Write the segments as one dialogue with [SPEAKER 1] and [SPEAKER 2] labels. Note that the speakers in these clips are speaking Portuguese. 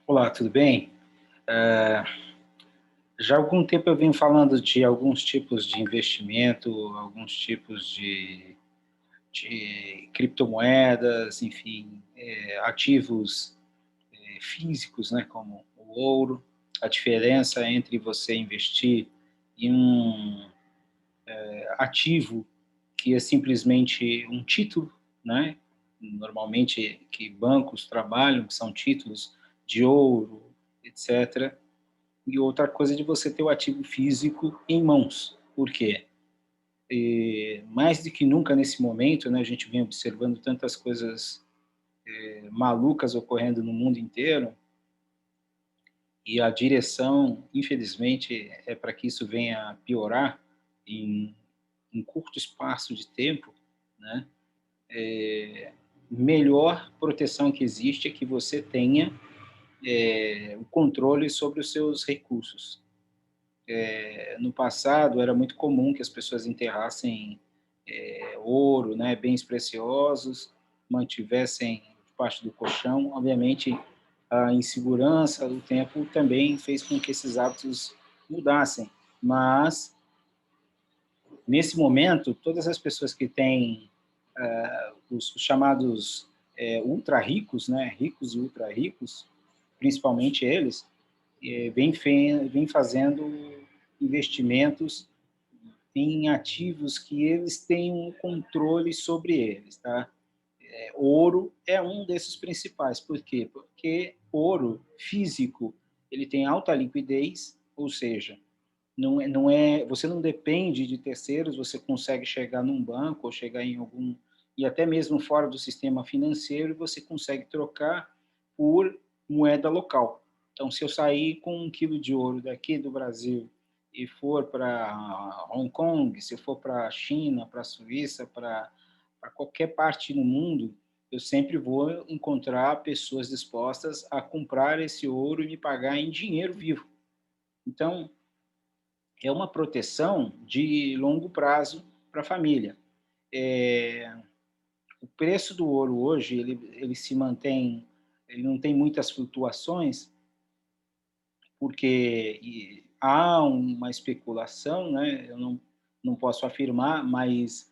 [SPEAKER 1] Olá, tudo bem? Eh, Já há algum tempo eu venho falando de alguns tipos de investimento, alguns tipos de criptomoedas, enfim, ativos físicos, né, como o ouro, a diferença entre você investir em um ativo que é simplesmente um título, né, normalmente que bancos trabalham, que são títulos de ouro, etc., e outra coisa é de você ter o ativo físico em mãos. Por quê? Mais do que nunca nesse momento, né, a gente vem observando tantas coisas malucas ocorrendo no mundo inteiro, e a direção, infelizmente, é para que isso venha a piorar em um curto espaço de tempo, né? Melhor proteção que existe é que você tenha o controle sobre os seus recursos. No passado era muito comum que as pessoas enterrassem ouro, né, bens preciosos, mantivessem debaixo do colchão. Obviamente, a insegurança do tempo também fez com que esses hábitos mudassem, mas nesse momento, todas as pessoas que têm os chamados ultra ricos, né, ricos e ultra ricos, principalmente eles, vem fazendo investimentos em ativos que eles têm um controle sobre eles, tá? Ouro é um desses principais. Por quê? Porque ouro físico ele tem alta liquidez, ou seja, você não depende de terceiros, você consegue chegar num banco ou chegar em algum e até mesmo fora do sistema financeiro, você consegue trocar por moeda local. Então, se eu sair com 1 quilo de ouro daqui do Brasil e for para Hong Kong, se eu for para a China, para a Suíça, para qualquer parte no mundo, eu sempre vou encontrar pessoas dispostas a comprar esse ouro e me pagar em dinheiro vivo. Então, é uma proteção de longo prazo para a família. É, o preço do ouro hoje ele se mantém, ele não tem muitas flutuações, porque há uma especulação, né? Eu não posso afirmar, mas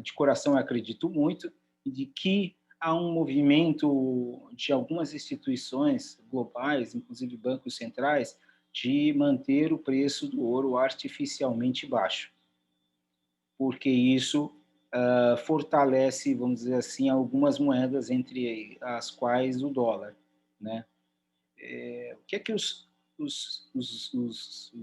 [SPEAKER 1] de coração eu acredito muito, de que há um movimento de algumas instituições globais, inclusive bancos centrais, de manter o preço do ouro artificialmente baixo, porque isso fortalece, vamos dizer assim, algumas moedas, entre as quais o dólar, né? O que é que os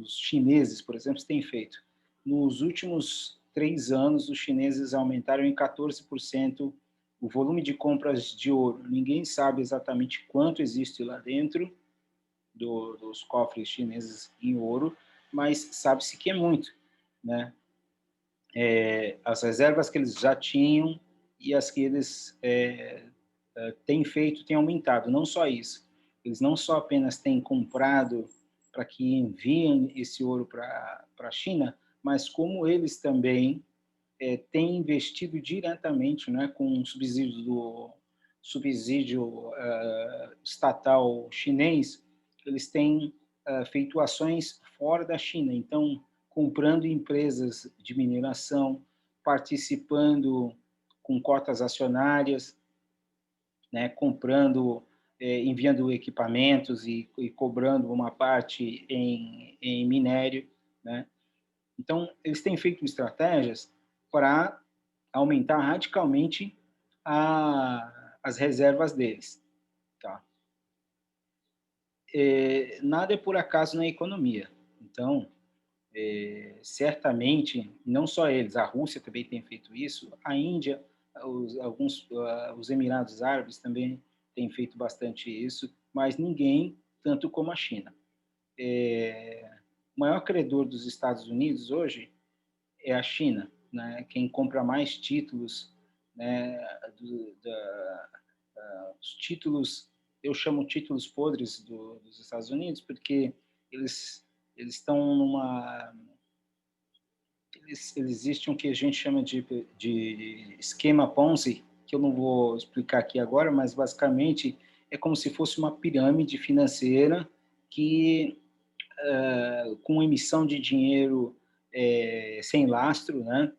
[SPEAKER 1] chineses, por exemplo, têm feito? Nos últimos 3 anos, os chineses aumentaram em 14% o volume de compras de ouro. Ninguém sabe exatamente quanto existe lá dentro dos cofres chineses em ouro, mas sabe-se que é muito, né? As reservas que eles já tinham e as que eles têm feito têm aumentado. Não só isso, eles não só apenas têm comprado para que enviem esse ouro para a China, mas como eles também têm investido diretamente, né, com um subsídio estatal chinês, eles têm feito ações fora da China. Então, comprando empresas de mineração, participando com cotas acionárias, né, comprando, enviando equipamentos e cobrando uma parte em minério, né? Então, eles têm feito estratégias para aumentar radicalmente as reservas deles, tá? Nada é por acaso na economia. Então, certamente, não só eles, a Rússia também tem feito isso, a Índia, os Emirados Árabes também têm feito bastante isso, mas ninguém tanto como a China. O maior credor dos Estados Unidos hoje é a China, né? Quem compra mais títulos, né, os títulos, eu chamo títulos podres dos Estados Unidos, porque eles estão numa existe um que a gente chama de esquema Ponzi, que eu não vou explicar aqui agora, mas basicamente é como se fosse uma pirâmide financeira que, com emissão de dinheiro sem lastro, né?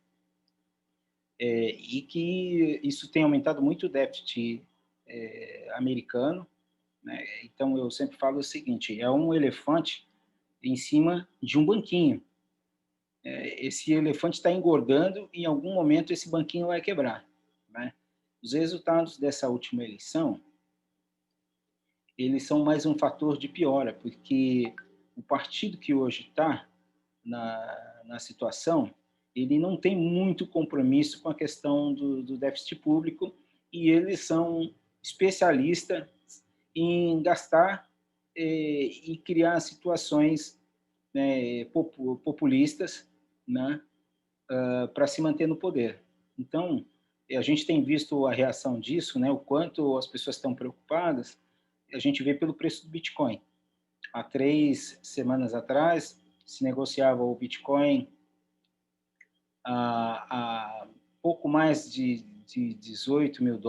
[SPEAKER 1] E que isso tem aumentado muito o déficit americano, né? Então, eu sempre falo o seguinte, é um elefante em cima de um banquinho. Esse elefante está engordando e, em algum momento, esse banquinho vai quebrar, né? Os resultados dessa última eleição, eles são mais um fator de piora, porque o partido que hoje está na situação, ele não tem muito compromisso com a questão do déficit público e eles são especialistas em gastar e criar situações, né, populistas, né, para se manter no poder. Então, a gente tem visto a reação disso, né, o quanto as pessoas estão preocupadas, a gente vê pelo preço do Bitcoin. Há 3 semanas atrás, se negociava o Bitcoin a pouco mais de $18 mil,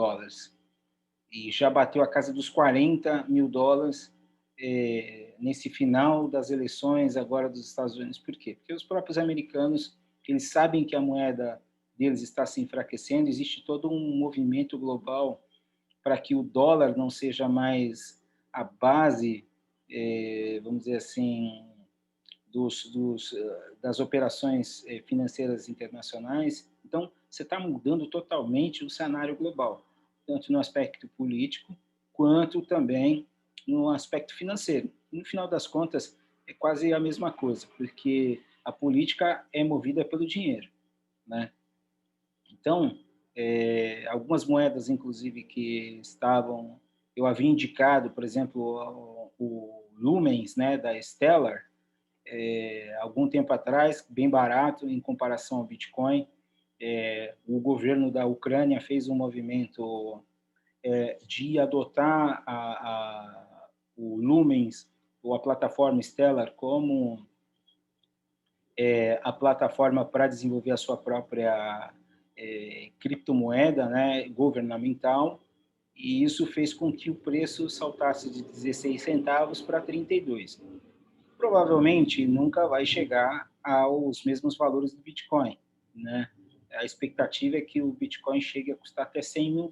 [SPEAKER 1] e já bateu a casa dos $40 mil nesse final das eleições agora dos Estados Unidos. Por quê? Porque os próprios americanos, eles sabem que a moeda deles está se enfraquecendo, existe todo um movimento global para que o dólar não seja mais a base, vamos dizer assim, das operações financeiras internacionais. Então, você está mudando totalmente o cenário global, tanto no aspecto político, quanto também no aspecto financeiro. E, no final das contas, é quase a mesma coisa, porque a política é movida pelo dinheiro, né? Então, algumas moedas, inclusive, que estavam... Eu havia indicado, por exemplo, o Lumens, né, da Stellar, algum tempo atrás, bem barato em comparação ao Bitcoin. O governo da Ucrânia fez um movimento de adotar o Lumens, ou a plataforma Stellar, como a plataforma para desenvolver a sua própria criptomoeda, né, governamental, e isso fez com que o preço saltasse de 16 centavos para 32. Provavelmente nunca vai chegar aos mesmos valores do Bitcoin, né? A expectativa é que o Bitcoin chegue a custar até $100 mil.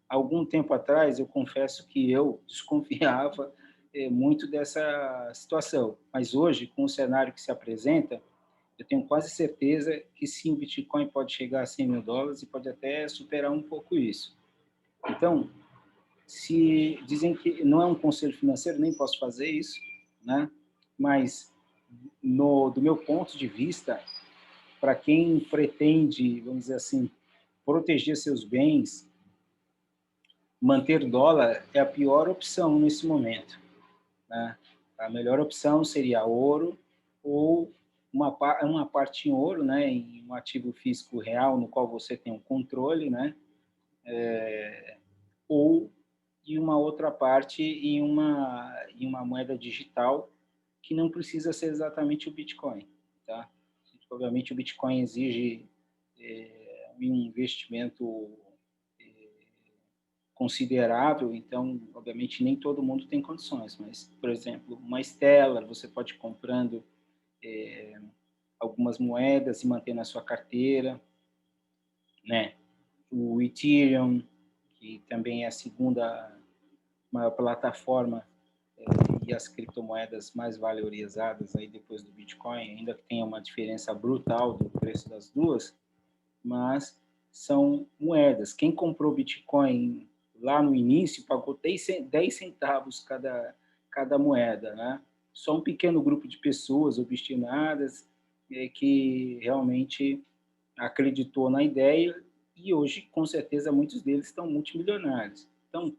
[SPEAKER 1] Algum tempo atrás, eu confesso que eu desconfiava muito dessa situação, mas hoje, com o cenário que se apresenta, eu tenho quase certeza que sim, o Bitcoin pode chegar a $100 mil e pode até superar um pouco isso. Então, se dizem que não é um conselho financeiro, nem posso fazer isso, né? Mas, do meu ponto de vista, para quem pretende, vamos dizer assim, proteger seus bens, manter dólar é a pior opção nesse momento, né? A melhor opção seria ouro ou uma parte em ouro, né, em um ativo físico real no qual você tem um controle, né, ou e uma outra parte em uma moeda digital que não precisa ser exatamente o Bitcoin, tá? Obviamente o Bitcoin exige um investimento considerável, então, obviamente, nem todo mundo tem condições, mas, por exemplo, uma Stellar, você pode ir comprando algumas moedas e manter na sua carteira, né? O Ethereum, que também é a segunda maior plataforma e as criptomoedas mais valorizadas aí depois do Bitcoin, ainda que tenha uma diferença brutal do preço das duas, mas são moedas. Quem comprou Bitcoin lá no início pagou 10 centavos cada moeda, né? Só um pequeno grupo de pessoas obstinadas que realmente acreditou na ideia e hoje, com certeza, muitos deles estão multimilionários. Então,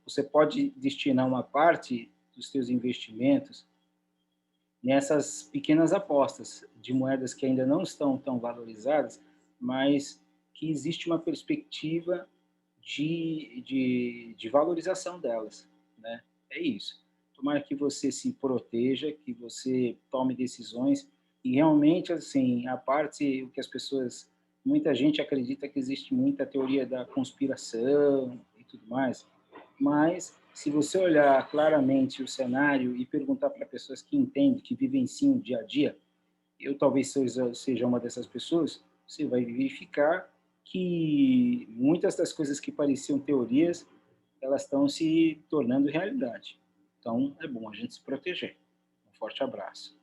[SPEAKER 1] você pode destinar uma parte dos seus investimentos nessas pequenas apostas de moedas que ainda não estão tão valorizadas, mas que existe uma perspectiva de valorização delas, né? É isso. Tomara que você se proteja, que você tome decisões e realmente, assim, a parte o que as pessoas, muita gente acredita que existe muita teoria da conspiração e tudo mais, mas se você olhar claramente o cenário e perguntar para pessoas que entendem, que vivenciam o dia a dia, eu talvez seja uma dessas pessoas, você vai verificar que muitas das coisas que pareciam teorias, elas estão se tornando realidade. Então, é bom a gente se proteger. Um forte abraço.